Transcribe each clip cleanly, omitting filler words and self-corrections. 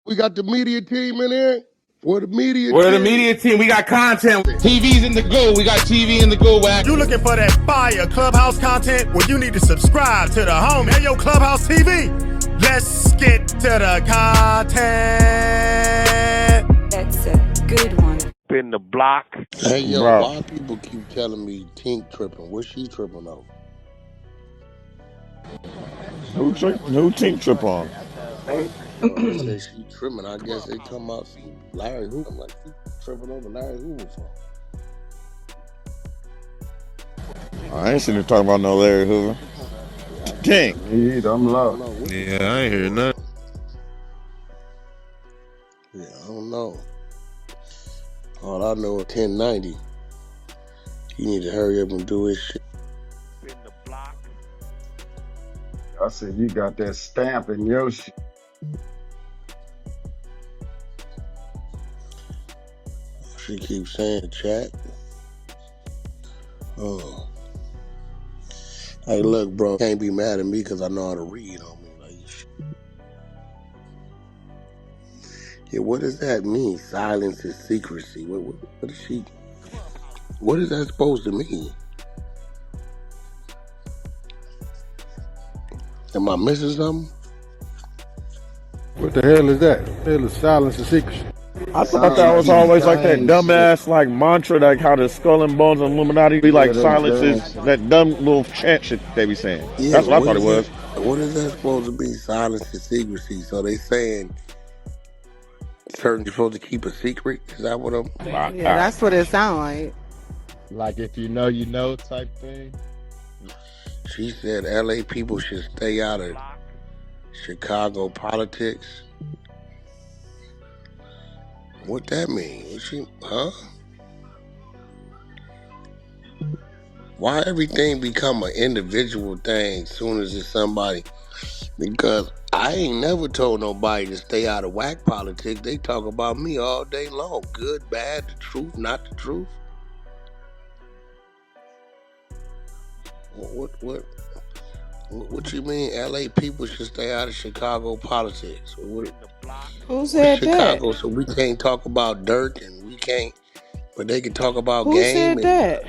We got the media team in here. We're the media We're the team. media team. We got content. TV's in the go. We got TV in the go, Wack. You looking for that fire Clubhouse content? Well, you need to subscribe to the home. Hey, yo, Clubhouse TV. Let's get to the content. That's a good one. Spin the block. Hey, yo, Bro. why people keep telling me Tink tripping? What's she tripping over? Who Tink trip on? They say she tripping. I guess they come out see Larry Hoover. I'm like, she tripping over Larry Hoover for? I ain't seen her talking about no Larry Hoover. Tink. I'm low. Yeah, I ain't hear nothing. Yeah, I don't know. All I know is 1090. He need to hurry up and do his shit. Spin the block. I said you got that stamp in your shit. She keeps saying chat. Oh. Hey, look, bro. Can't be mad at me because I know how to read on me. Like, yeah, what does that mean? Silence is secrecy. What is she? What is that supposed to mean? Am I missing something? What the hell is that? The hell is silence and secrecy? I thought that was always like that dumbass like mantra, like how the Skull and Bones and Illuminati be like silences, that dumb little chant shit they be saying. Yeah, that's what I thought it was. What is that supposed to be? Silence is secrecy. So they saying certain you're supposed to keep a secret? Is that what I'm? Yeah, that's what it sounds like. Like if you know type thing. She said LA people should stay out of Chicago politics. What that mean? What she, huh? Why everything become an individual thing as soon as it's somebody? Because I ain't never told nobody to stay out of whack politics. They talk about me all day long. Good, bad, the truth, not the truth. What you mean LA people should stay out of Chicago politics? Who said Chicago, that? so we can't talk about dirt and we can't, but they can talk about Who game. said that?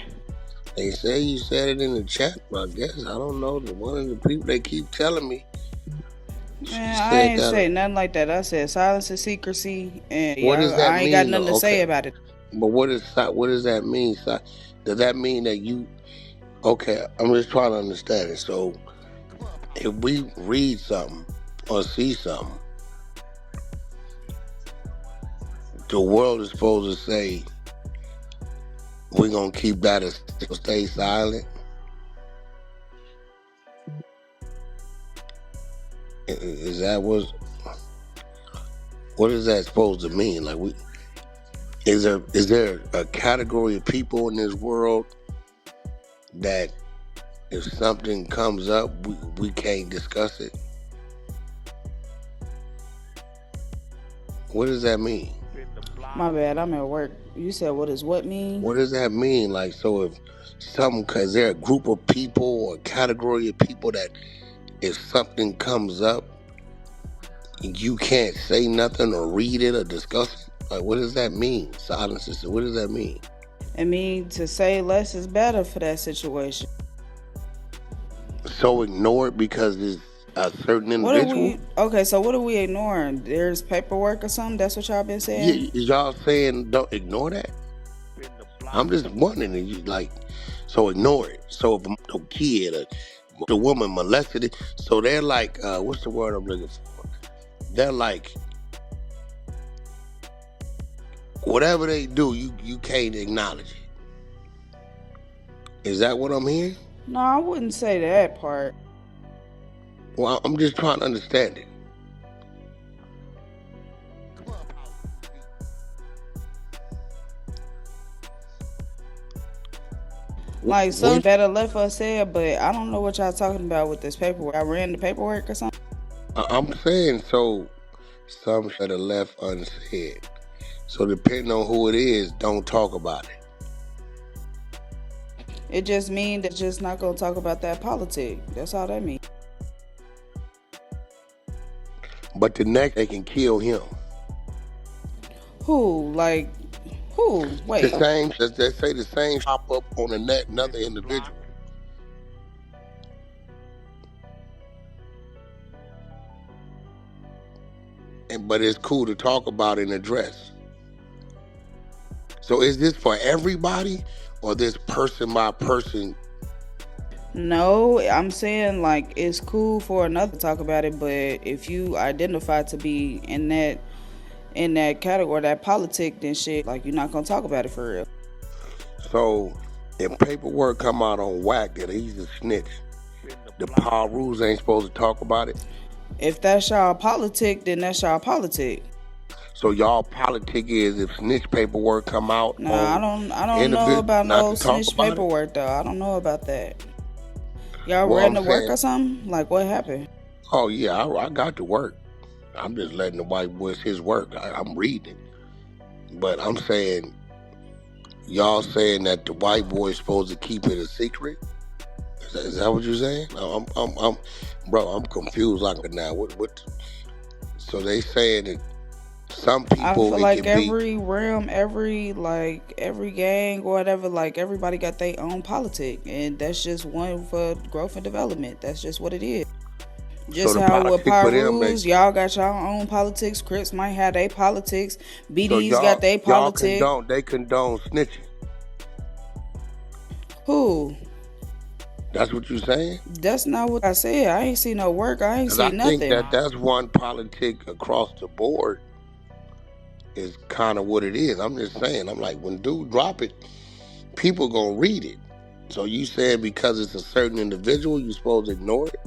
They say you said it in the chat, but I guess I don't know. One of the people they keep telling me. Man, I ain't say nothing like that. I said silence and secrecy, and what does that I ain't mean, got nothing to though? say about it. But what does that mean? Does that mean that you? Okay, I'm just trying to understand it. So, if we read something or see something, the world is supposed to say we're gonna keep that as stay silent. Is that what is that supposed to mean? Like, is there a category of people in this world that if something comes up, we can't discuss it? What does that mean? My bad, I'm at work. You said what does what mean? What does that mean? Like, so if something, is there a group of people or a category of people that if something comes up, you can't say nothing or read it or discuss it? Like, what does that mean? Silence is, what does that mean? It means to say less is better for that situation. So ignore it because it's a certain individual? Okay, so what are we ignoring? There's paperwork or something? That's what y'all been saying? Yeah, y'all saying don't ignore that? I'm just wondering, like, so ignore it. So if a kid or the woman molested it, so they're like, what's the word I'm looking for? They're like, whatever they do, you can't acknowledge it. Is that what I'm hearing? No, I wouldn't say that part. Well, I'm just trying to understand it. Like, something better left unsaid, but I don't know what y'all talking about with this paperwork. I ran the paperwork or something? I'm saying, so some should have left unsaid. So depending on who it is, don't talk about it. It just means that just not gonna talk about that politic. That's all that means. But the next, they can kill him. Who? Like, who? The Wait. same, they say the same pop up on the net, another Spin the block. individual. But it's cool to talk about and address. So is this for everybody or this person by person? No, I'm saying like it's cool for another to talk about it, but if you identify to be in that category, that politic, then shit, like you're not gonna talk about it for real. So if paperwork come out on Wack that he's a snitch, Spin the the block. power rules ain't supposed to talk about it. If that's y'all politic, then that's y'all politic. So y'all politic is if snitch paperwork come out Nah, on I don't know individual about not no to talk snitch about it. paperwork though. I don't know about that. Y'all Well, ran I'm to work saying, or something? Like what happened? oh yeah, I got to work. I'm just letting the white boy his work. I'm reading it, but I'm saying y'all saying that the white boy is supposed to keep it a secret. Is that what you're saying? No, bro, I'm confused like now. What? So they saying that some I people feel it like can be. every realm, every gang or whatever, like everybody got their own politic, and that's just one for growth and development. That's just what it is. So Just the how with politic power for them, they rules, y'all got y'all own politics. Crips might have their politics. so BD's got their y'all politic. condone snitching. Who? That's what you're saying? That's not what I said. I ain't see no work. I ain't Because I see think nothing. that that's one politic across the board is kind of what it is. I'm just saying. I'm like, when dude drop it, people gonna read it. So you saying because it's a certain individual, you supposed to ignore it?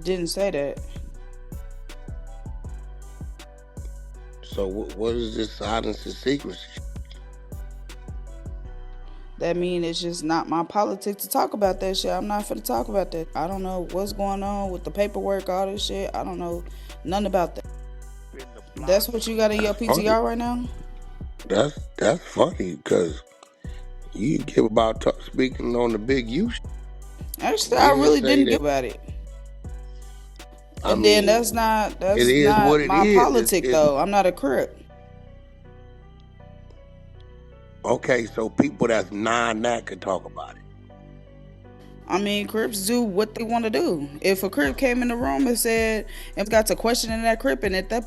Didn't say that. So what is this silence and secrecy? That mean it's just not my politics to talk about that shit. I'm not finna talk about that. I don't know what's going on with the paperwork, all this shit. I don't know nothing about that. Spin the block. That's what you got in your That's funny. PTR right now? That's funny because you give about speaking on the big you. Actually, I really didn't give about it. I And mean, then that's not it is what it my is. politic though. I'm not a crip. Okay, so people that's that could talk about it. I mean, Crips do what they want to do. If a Crip came in the room and said and got to questioning that Crip, and if they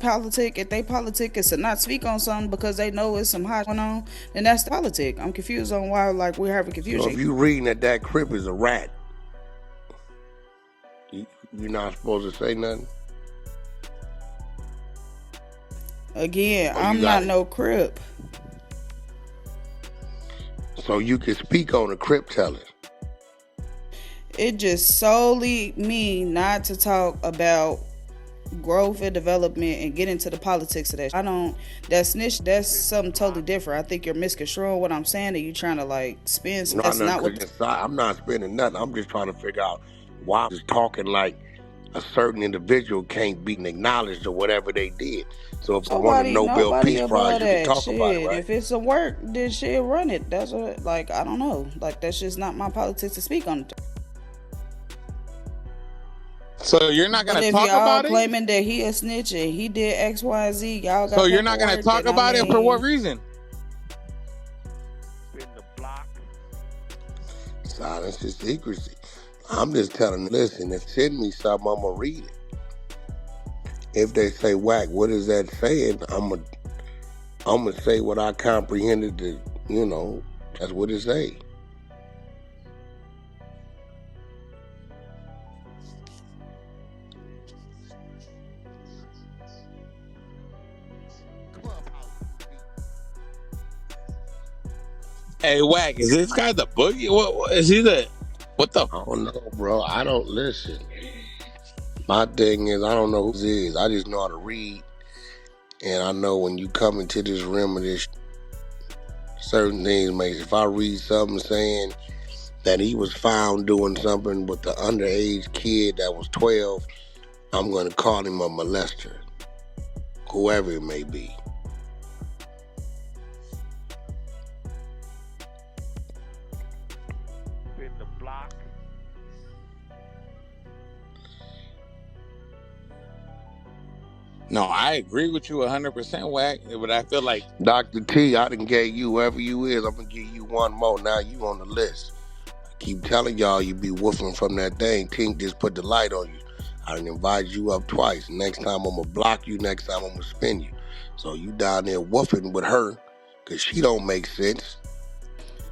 politic is to not speak on something because they know it's some hot going on, then that's the politic. I'm confused on why like we're having confusion. So if you reading that Crip is a rat, you're not supposed to say nothing. Again, I'm not no Crip. So you can speak on a Crip telling. It just solely me not to talk about growth and development and get into the politics of that. That snitch, that's something totally different. I think you're misconstruing what I'm saying, and you trying to like spin some. That's not what. I'm not spending nothing. I'm just trying to figure out why I'm just talking like a certain individual can't be acknowledged or whatever they did. So if I want a Nobel Peace Prize, you can talk about it, right? If it's a work, then shit, run it. That's what, like, I don't know. Like, that's just not my politics to speak on. So you're not gonna talk about it? If y'all claiming that he a snitch and he did X, Y, Z, y'all got. So you're not gonna talk about it for what reason? Spin the block. Silence is secrecy. I'm just telling them, listen, if send me something, I'm gonna read it. If they say, Wack, what is that saying? I'm gonna say what I comprehended to, that's what it say. Hey, Wack, is this guy the boogie? What is he the? What the? I don't know, bro. I don't listen. My thing is, I don't know who this is. I just know how to read. And I know when you come into this realm of this, certain things makes. If I read something saying that he was found doing something with the underage kid that was 12, I'm going to call him a molester, whoever it may be. Spin the block. No, I I agree with you 100%, Wack. But I feel like Dr. T, I done gave you whoever you is. I'm gonna give you one more. Now you on the list. I keep telling y'all you be woofing from that thing. Tink just put the light on you. I done invited you up twice. Next time I'm gonna block you. Next time I'm gonna spin you. So you down there woofing with her, cause she don't make sense.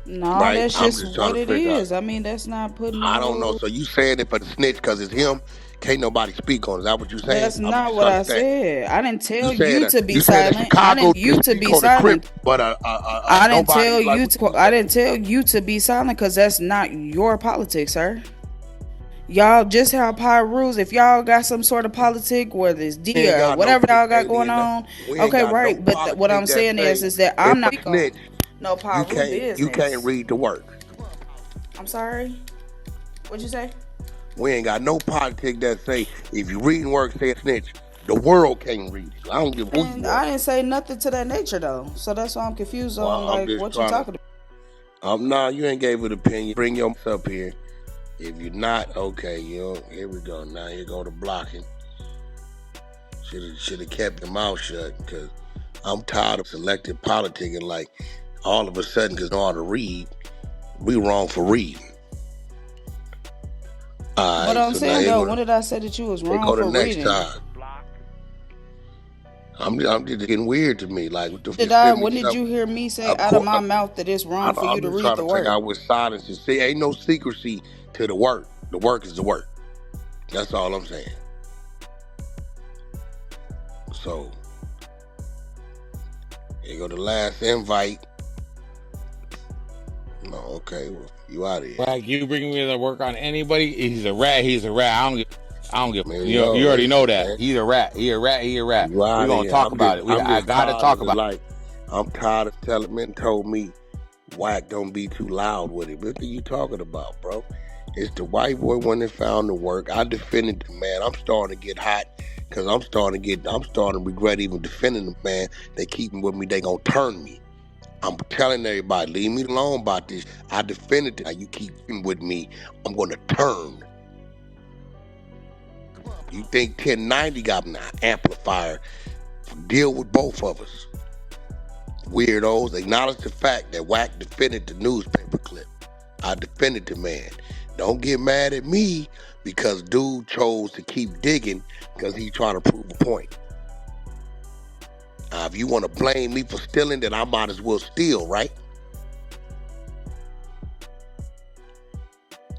No, Right? that's I'm just just trying what to it figure out. is. I mean, that's not putting I don't know. no. So you saying it for the snitch because it's him? Can't nobody speak on it. Is that what you saying? That's I'm not just what I understand. said. I didn't You tell saying you that to be you saying that silent. I Chicago didn't can you to speak be on the Crip, silent. but I didn't nobody tell like you what to. you I saying? didn't tell you to be silent because that's not your politics, sir. Y'all just have power rules. If y'all got some sort of politic, whether it's We D ain't or got no whatever y'all got going alien. on, We ain't okay, got no right. But what I'm politic that saying say is that I'm if not a snitch no you power rule can't business. read the work. I'm sorry. What'd you say? We ain't got no politic that say if you reading work say a snitch, the world can't read it. I don't give who And you are. I didn't say nothing to that nature though. So that's why I'm confused Well, on I'm like just what you trying to. talking about. Nah, you ain't gave it opinion. Bring your up here. If you're not, okay, here we go. Now you go to blocking. Should have kept your mouth shut because I'm tired of selective politicking. Like all of a sudden, because I know how to read, we wrong for reading. All But right, I'm so now saying though, when did I say that you was they wrong go to for next reading? time. I'm just getting weird to me. Like, what the Did just I? send me When did something? you hear me say Of out of course, my mouth that it's wrong for you I'm to just read trying to the figure work? out what silence is. See, ain't no secrecy to the work. The work is the work. That's all I'm saying. So, here you go the last invite. No, okay, well, you out of here. Wack, you bring me to work on anybody, he's a rat. He's a rat. I don't give. Man, You already know listen, that. man. He's a rat. He a rat. He a rat. You We out of gonna here. talk about it. I'm I just gotta tired talk of it. about it. Like, I'm tired of telling men told me, Wack, don't be too loud with it. What are you talking about, bro? It's the white boy when they found the work. I defended the man. I'm starting to get hot because I'm starting to regret even defending the man. They keep him with me. They gonna turn me. I'm telling everybody, leave me alone about this. I defended it. Now you keep with me, I'm gonna turn. You think 1090 got an amplifier? Deal with both of us. Weirdos, acknowledge the fact that Wack defended the newspaper clip. I defended the man. Don't get mad at me because dude chose to keep digging because he's trying to prove a point. If you want to blame me for stealing, then I might as well steal, right?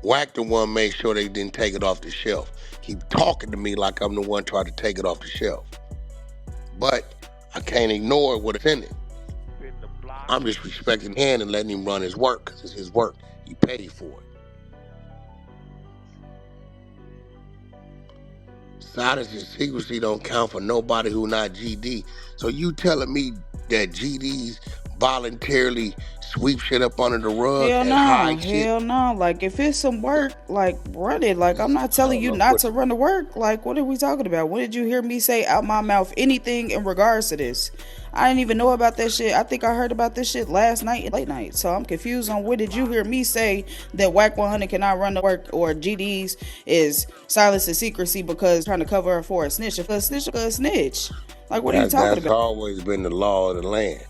Wack the one made sure they didn't take it off the shelf. Keep talking to me like I'm the one trying to take it off the shelf. But I can't ignore what it's in it. I'm just respecting him and letting him run his work because it's his work. He paid for it. Silence and secrecy don't count for nobody who not GD. So you telling me that GDs voluntarily sweep shit up under the rug Hell and no, hide shit? hell no. Like if it's some work, like run it. Like I'm not I telling don't you know not what to run the work. Like what are we talking about? When did you hear me say out my mouth anything in regards to this? I didn't even know about that shit. I think I heard about this shit last night, late night. So I'm confused on what did you hear me say that Wack 100 cannot run the work or GDs is silence and secrecy because trying to cover her for a snitch. If a snitch. Like what are you talking that's about? always been the law of the land.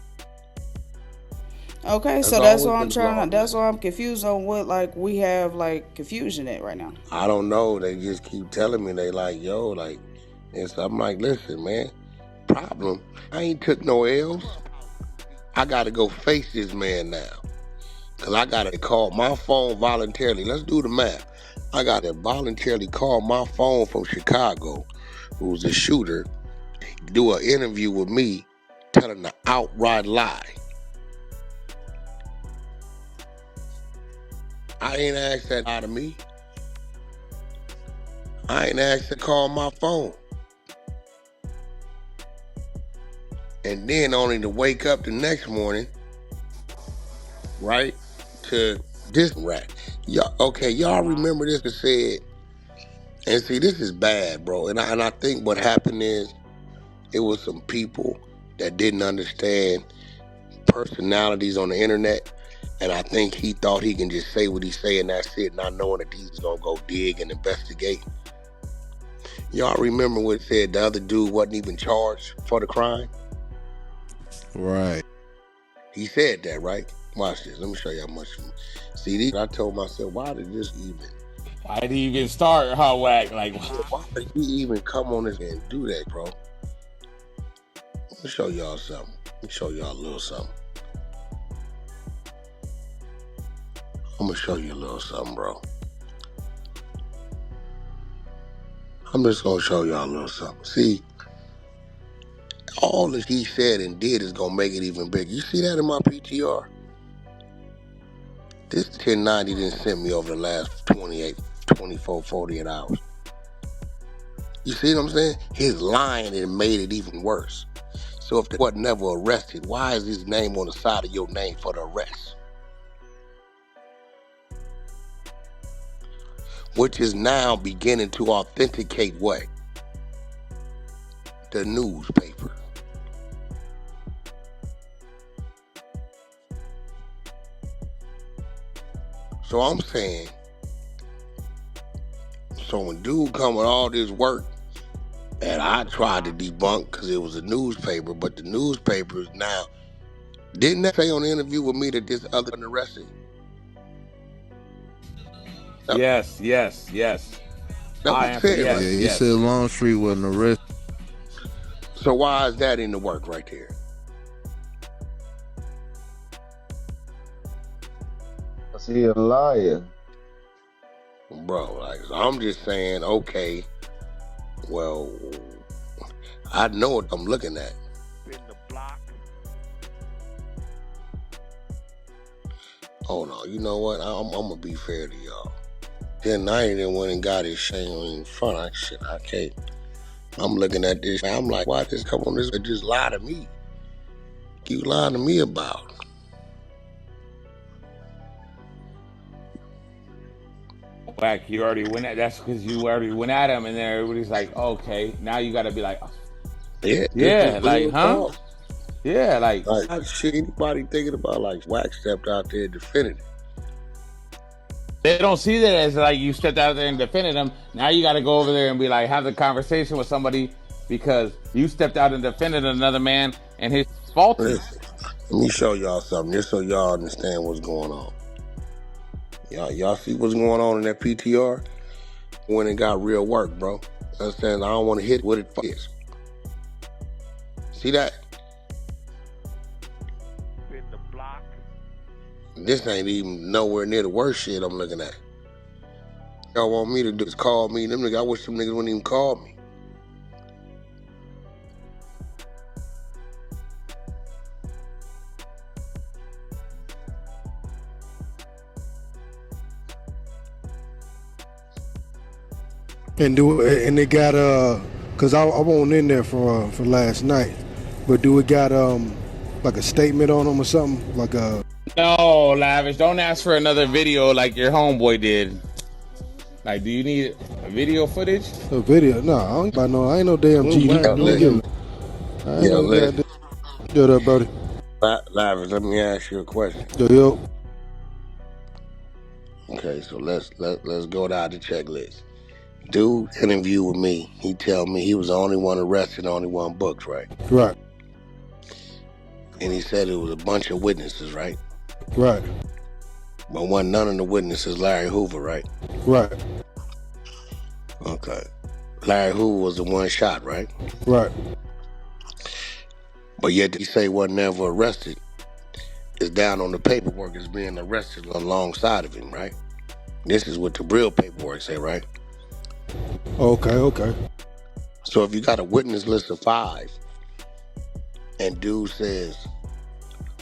Okay, That's so that's always why been I'm the law trying of to. the That's land. why I'm confused on what like we have like confusion at right now. I don't know. They just keep telling me they like, yo, like, and so I'm like, listen, man, problem. I ain't took no L's. I got to go face this man now. Because I got to call my phone voluntarily. Let's do the math. I got to voluntarily call my phone from Chicago, who's a shooter, do an interview with me, telling the outright lie. I ain't asked that out of me. I ain't asked to call my phone. And then only to wake up the next morning, right, to this rat. Y'all remember this and said, and see, this is bad, bro. And I think what happened is it was some people that didn't understand personalities on the internet. And I think he thought he can just say what he say and that's it, not knowing that he's gonna go dig and investigate. Y'all remember what it said the other dude wasn't even charged for the crime? Right. He said that, right? Watch this. Let me show you how much. See, I told myself, why did this even? Why did he even start, huh, Wack? Like, why did he even come on this and do that, bro? Let me show y'all something. Let me show y'all a little something. I'm gonna show you a little something, bro. I'm just gonna show y'all a little something. See, all that he said and did is gonna make it even bigger. You see that in my PTR? This 1090 didn't send me over the last 28, 24, 48 hours. You see what I'm saying? His lying and made it even worse. So if they wasn't never arrested, why is his name on the side of your name for the arrest? Which is now beginning to authenticate what? The newspaper. So I'm saying, so when dude come with all this work, and I tried to debunk because it was a newspaper, but the newspaper is now, didn't they say on the interview with me that this other one arrested? yes. That's what I he am. said, Yes, right? Yeah, he yes. said Longstreet wasn't arrested. So why is that in the work right there? Cause he a liar. Bro, like, so I'm just saying, okay, well, I know what I'm looking at. In the block. Hold on, you know what? I'm gonna be fair to y'all. Then I ain't went and got his shame in front of shit. I can't. I'm looking at this. I'm like, why this come on this and just lie to me? You lying to me about? Wack, you already went at. That's because you already went at him, and then everybody's like, okay, now you got to be like, Yeah, like, huh? Yeah, like shit. Anybody thinking about like Wack stepped out there and defended it? they don't see that as like you stepped out there and defended him. Now you got to go over there and be like, have the conversation with somebody because you stepped out and defended another man and his faulty. Listen, let me show y'all something just so y'all understand what's going on. Y'all see what's going on in that PTR? When it got real work, bro. Understand? I don't want to hit what it is. See that? In the block. This ain't even nowhere near the worst shit I'm looking at. Y'all want me to do is call me. Them niggas, I wish them niggas wouldn't even call me. And they got cause I wasn't in there for last night, but do it got like a statement on them or something like a? No, Lavish, don't ask for another video like your homeboy did. Like, do you need a video footage? A video? No, I ain't no damn G. Listen. Listen. Shut up, buddy. Lavish, let me ask you a question. Yo. Okay, so let's go down the checklist. Dude interview with me. He tell me he was the only one arrested, the only one booked, right? Right. And he said it was a bunch of witnesses, right? Right. But wasn't none of the witnesses Larry Hoover, right? Right. Okay. Larry Hoover was the one shot, right? Right. But yet he say wasn't never arrested. It's down on the paperwork as being arrested alongside of him, right? This is what the real paperwork say, right? Okay. So if you got a witness list of 5, and dude says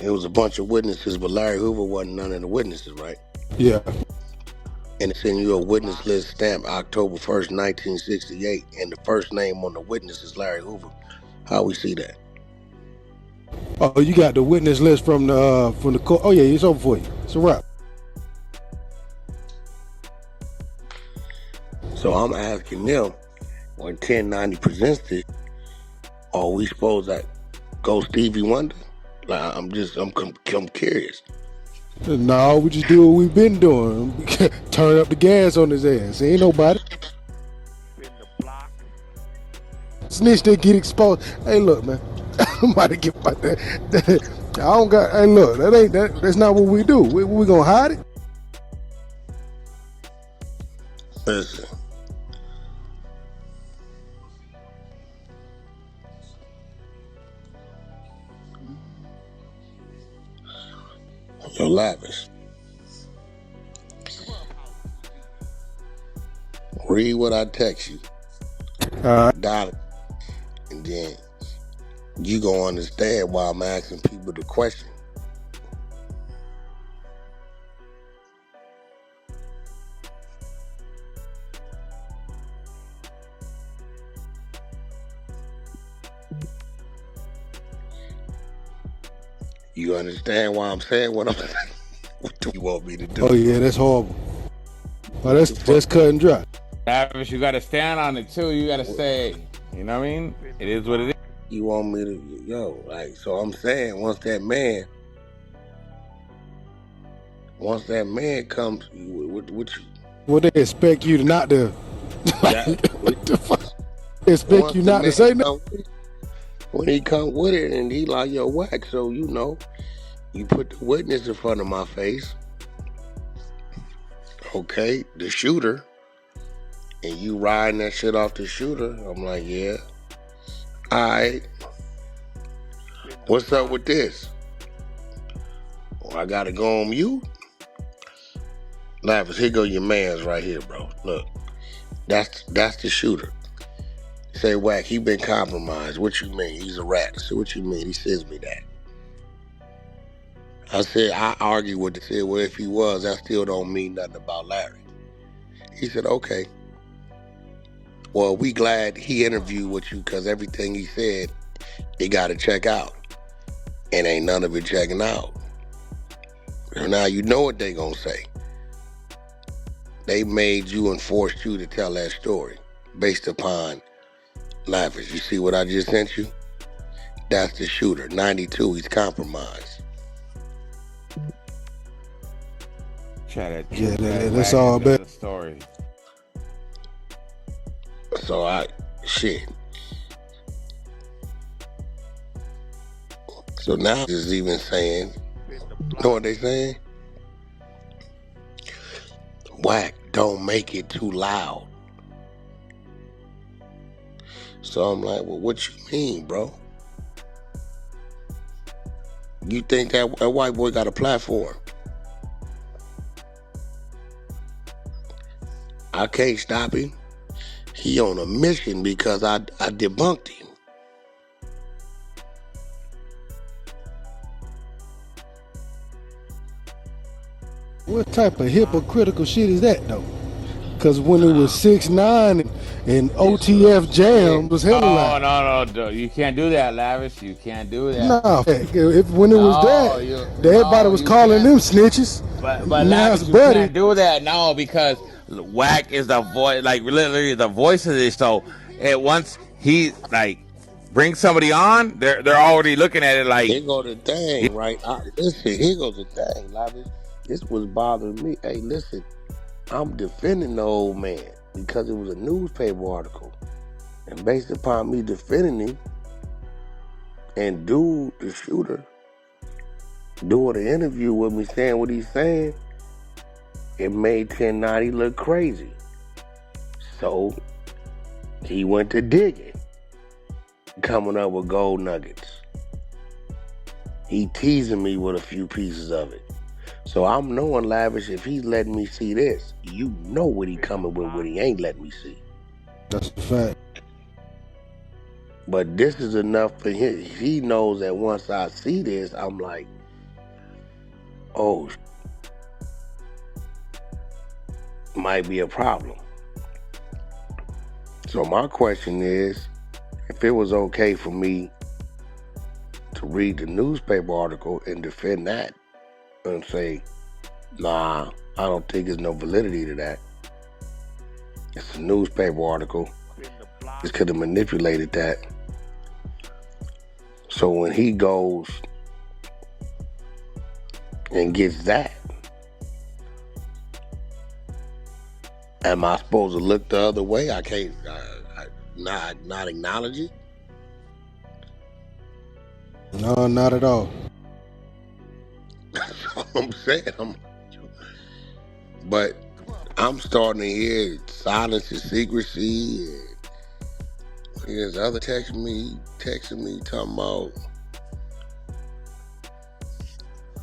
it was a bunch of witnesses, but Larry Hoover wasn't none of the witnesses, right? Yeah. And it's in your witness list stamped October 1st, 1968, and the first name on the witness is Larry Hoover. How we see that? Oh, you got the witness list from the court. Oh yeah, it's over for you. It's a wrap. So I'm asking them, when 1090 presents this, are we supposed to go Stevie Wonder? Like, I'm curious. No, we just do what we've been doing. Turn up the gas on his ass. Ain't nobody. In the block. snitch that get exposed. Hey, look, man. I'm about to get my that. I don't got. Hey, look, that's not what we do. We gonna hide it? Listen. Yo, Lavish. Read what I text you. Dollar. And then you gonna understand why I'm asking people the question. You understand why I'm saying what I'm saying? What do you want me to do? Oh yeah, that's horrible. But that's just cut and dry. Lavish, you gotta stand on it too. You gotta say, you know what I mean? It is what it is. You want me to, like, so I'm saying once that man comes, what you? Well, they expect you to not to. What the fuck? They expect you not to say nothing. When he come with it and he like, yo, Wack, so you put the witness in front of my face, okay, the shooter, and you riding that shit off the shooter. I'm like, yeah, all right. What's up with this? Well, I gotta go on mute. Lavish, here go your man's right here, bro. Look, that's the shooter. Say, Wack, he been compromised. What you mean? He's a rat. I said, what you mean? He sends me that. I said, I argue with him. He said, well, if he was, that still don't mean nothing about Larry. He said, okay. Well, we glad he interviewed with you because everything he said, it got to check out. And ain't none of it checking out. Now you know what they gonna say. They made you and forced you to tell that story based upon Lavish. You see what I just sent you? That's the shooter. 92, he's compromised. Yeah, that's all bad. Story. So shit. So now is even saying, know what they saying? Wack, don't make it too loud. So I'm like, well, what you mean, bro? You think that white boy got a platform? I can't stop him. He on a mission because I debunked him. What type of hypocritical shit is that, though? Because when it was 6ix9ine and OTF Jam was hella loud. No. You can't do that, Lavish. You can't do that. Nah, when it was everybody was calling them snitches. But Lavish, you can't do that, no, because Wack is the voice, like literally the voice of this. So once he like brings somebody on, they're already looking at it like. Here go the thing, right? Listen, here goes the thing, Lavish. This was bothering me. Hey, listen, I'm defending the old man because it was a newspaper article. And based upon me defending him, and dude, the shooter, doing an interview with me saying what he's saying, it made 1090 look crazy. So he went to digging, coming up with gold nuggets. He teasing me with a few pieces of it. So I'm knowing, Lavish, if he's letting me see this, you know what he coming with what he ain't letting me see. That's a fact. But this is enough for him. He knows that once I see this, I'm like, oh, might be a problem. So my question is, if it was okay for me to read the newspaper article and defend that, and say, nah, I don't think there's no validity to that. It's a newspaper article. Just could have manipulated that. So when he goes and gets that, am I supposed to look the other way? I can't. not acknowledge it? No, not at all. That's all I'm saying. But I'm starting to hear silence and secrecy. And there's other texting me talking about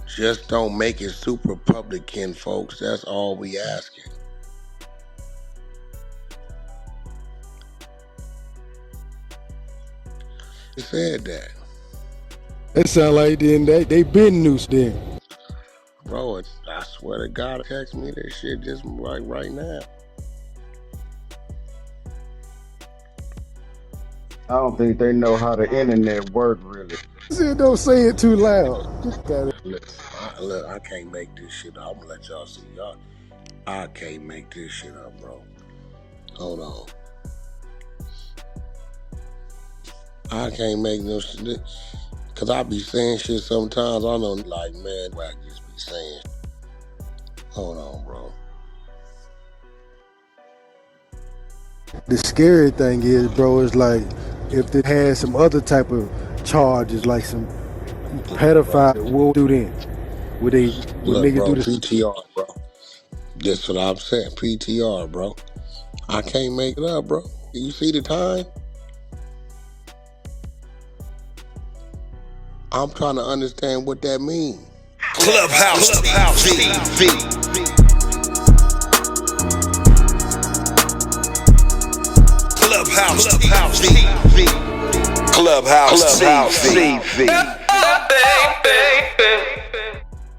just don't make it super public, kin folks. That's all we asking. They said that. It sound like then they been noose then. Bro, I swear to God, text me that shit just right now. I don't think they know how the internet work really. Don't say it too loud. Look, I can't make this shit up. I'm gonna let y'all see. I can't make this shit up, bro. Hold on. I can't make no shit. Cause I be saying shit sometimes. I know, like, man, I just be saying. Hold on, bro. The scary thing is, bro, is like if they had some other type of charges, like some pedophile, what do then? Would niggas bro, do this? PTR, bro. That's what I'm saying. PTR, bro. I can't make it up, bro. You see the time? I'm trying to understand what that means. Clubhouse TV. Clubhouse TV.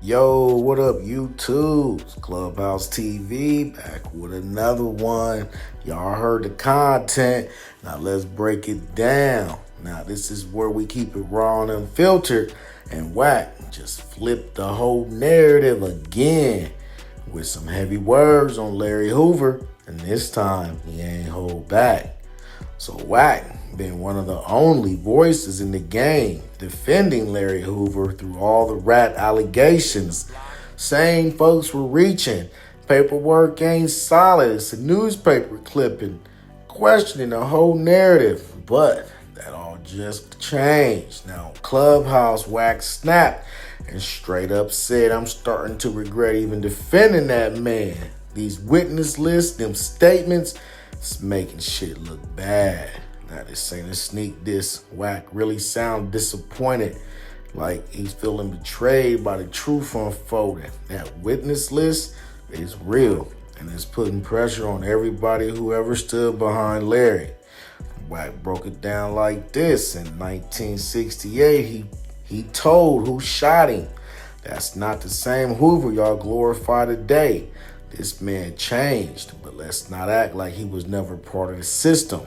Yo, what up, YouTube? It's Clubhouse TV, back with another one. Y'all heard the content. Now let's break it down. Now this is where we keep it raw and unfiltered, and Wack just flipped the whole narrative again with some heavy words on Larry Hoover, and this time he ain't hold back. So Wack been one of the only voices in the game defending Larry Hoover through all the rat allegations, saying folks were reaching, paperwork ain't solid, it's a newspaper clipping, questioning the whole narrative. But that all just changed. Now Clubhouse, Wack snapped and straight up said, I'm starting to regret even defending that man. These witness lists, them statements, it's making shit look bad. Now this ain't a sneak diss. Wack really sound disappointed, like he's feeling betrayed by the truth unfolding. That witness list is real, and it's putting pressure on everybody who ever stood behind Larry. Wack broke it down like this. In 1968, he told who shot him. That's not the same Hoover y'all glorify today. This man changed, but let's not act like he was never part of the system.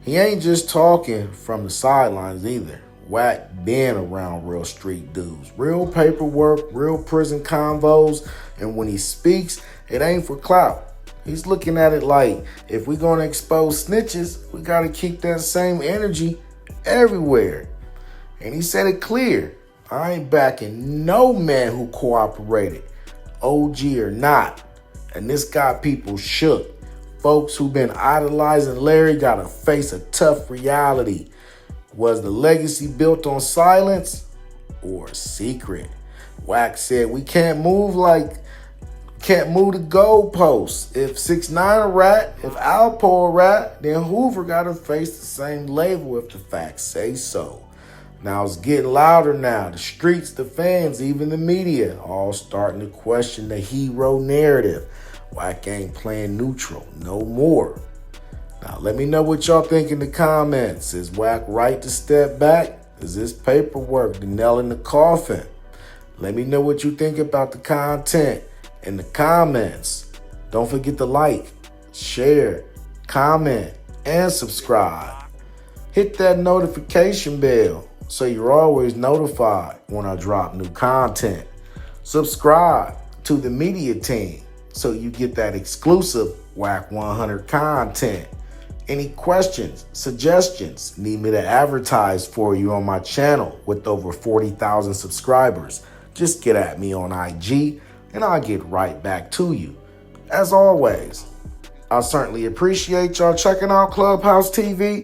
He ain't just talking from the sidelines either. Wack been around real street dudes, real paperwork, real prison convos, and when he speaks, it ain't for clout. He's looking at it like, if we're gonna expose snitches, we gotta keep that same energy everywhere. And he said it clear, I ain't backing no man who cooperated, OG or not. And this got people shook. Folks who've been idolizing Larry gotta face a tough reality. Was the legacy built on silence or secret? Wack said we can't move the goalposts. If 6ix9ine a rat, if Alpo a rat, then Hoover gotta face the same label if the facts say so. Now it's getting louder now. The streets, the fans, even the media, all starting to question the hero narrative. Wack ain't playing neutral no more. Now let me know what y'all think in the comments. Is Wack right to step back? Is this paperwork the nail in the coffin? Let me know what you think about the content in the comments. Don't forget to like, share, comment, and subscribe. Hit that notification bell so you're always notified when I drop new content. Subscribe to the media team so you get that exclusive Wack 100 content. Any questions, suggestions, need me to advertise for you on my channel with over 40,000 subscribers, just get at me on IG and I'll get right back to you. As always, I certainly appreciate y'all checking out Clubhouse TV.